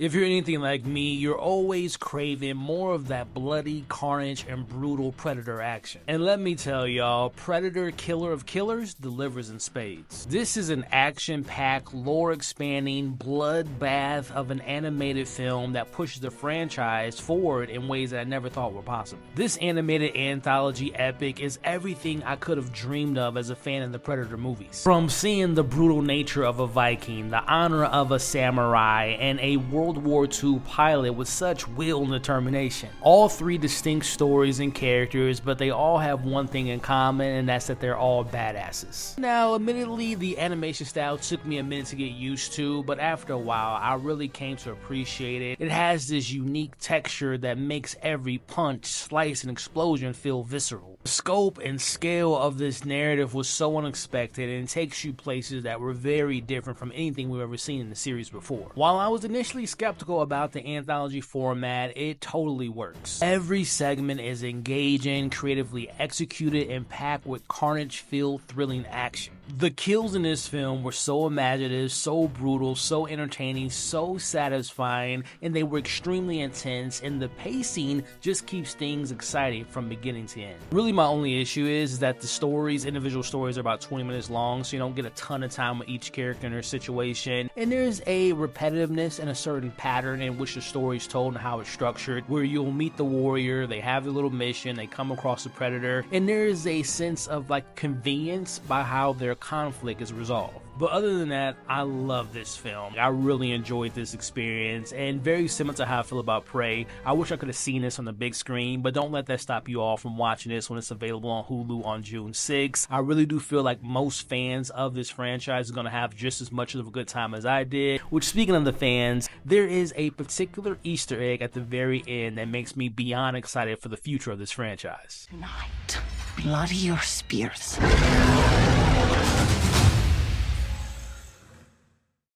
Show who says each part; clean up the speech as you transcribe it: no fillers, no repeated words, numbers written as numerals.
Speaker 1: If you're anything like me, you're always craving more of that bloody carnage and brutal Predator action. And let me tell y'all, Predator Killer of Killers delivers in spades. This is an action-packed, lore-expanding bloodbath of an animated film that pushes the franchise forward in ways that I never thought were possible. This animated anthology epic is everything I could have dreamed of as a fan of the Predator movies. From seeing the brutal nature of a Viking, the honor of a samurai, and a World War II pilot with such will and determination. All three distinct stories and characters, but they all have one thing in common, and that's that they're all badasses. Now, admittedly, the animation style took me a minute to get used to, but after a while, I really came to appreciate it. It has this unique texture that makes every punch, slice, and explosion feel visceral. The scope and scale of this narrative was so unexpected, and it takes you places that were very different from anything we've ever seen in the series before. While I was initially skeptical about the anthology format, it totally works. Every segment is engaging, creatively executed, and packed with carnage-filled, thrilling action. The kills in this film were so imaginative, so brutal, so entertaining, so satisfying, and they were extremely intense, and the pacing just keeps things exciting from beginning to end. Really, my only issue is that the individual stories are about 20 minutes long, so you don't get a ton of time with each character and their situation, and there's a repetitiveness and a certain pattern in which the story is told and how it's structured, where you'll meet the warrior, they have a little mission, they come across the predator, and there is a sense of convenience by how their conflict is resolved. But other than that, I love this film. I really enjoyed this experience, and very similar to how I feel about Prey, I wish I could have seen this on the big screen, but don't let that stop you all from watching this when it's available on Hulu on June 6th. I really do feel like most fans of this franchise are going to have just as much of a good time as I did, which, speaking of the fans, there is a particular Easter egg at the very end that makes me beyond excited for the future of this franchise.
Speaker 2: Tonight, bloody your spears.